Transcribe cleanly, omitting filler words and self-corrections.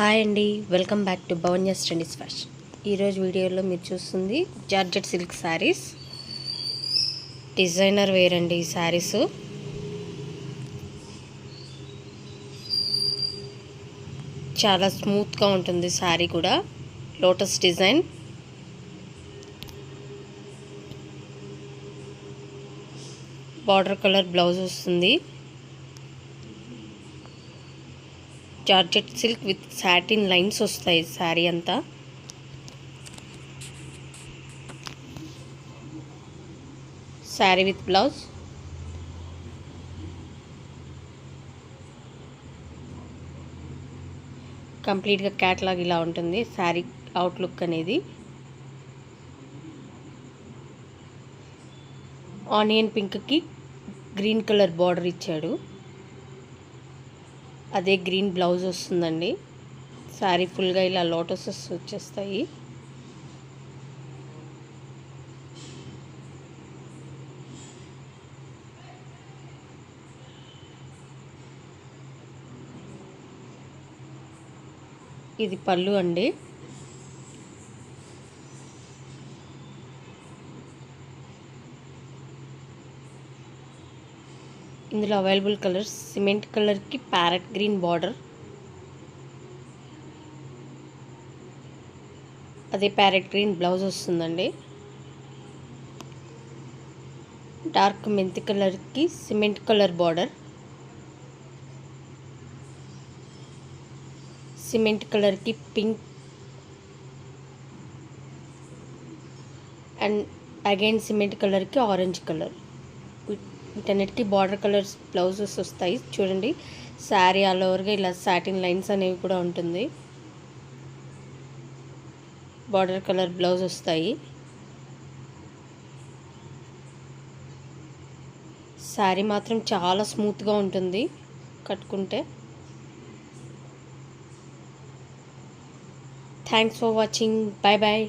Hi అండి, welcome back to Bhavanya studies fashion. ఈరోజు వీడియోలో మీరు చూస్తుంది georgette silk saris. Designer wear అండి ఈ శారీస్. చాలా స్మూత్గా ఉంటుంది శారీ కూడా. Lotus design, border colour blouse వస్తుంది. Georgette silk with satin lines వస్తాయి శారీ అంతా. శారీ విత్ బ్లౌజ్, కంప్లీట్గా క్యాట్లాగ్ ఇలా ఉంటుంది శారీ అవుట్లుక్ అనేది. ఆనియన్ పింక్కి గ్రీన్ కలర్ బార్డర్ ఇచ్చాడు, అదే గ్రీన్ బ్లౌజ్ వస్తుందండి. శారీ ఫుల్గా ఇలా లోటసెస్ వచ్చేస్తాయి. ఇది పళ్ళు అండి. ఇందులో అవైలబుల్ కలర్స్ సిమెంట్ కలర్కి ప్యారెట్ గ్రీన్ బార్డర్, అదే ప్యారెట్ గ్రీన్ బ్లౌజ్ వస్తుందండి. డార్క్ మెంతి కలర్కి సిమెంట్ కలర్ బార్డర్, సిమెంట్ కలర్కి పింక్ అండ్ అగైన్ సిమెంట్ కలర్కి ఆరెంజ్ కలర్. వీటన్నిటికీ బార్డర్ కలర్స్ బ్లౌజెస్ వస్తాయి. చూడండి, శారీ ఆల్ ఓవర్గా ఇలా సాటిన్ లైన్స్ అనేవి కూడా ఉంటుంది. బార్డర్ కలర్ బ్లౌజ్ వస్తాయి. శారీ మాత్రం చాలా స్మూత్గా ఉంటుంది కట్టుకుంటే. Thanks for watching. Bye bye.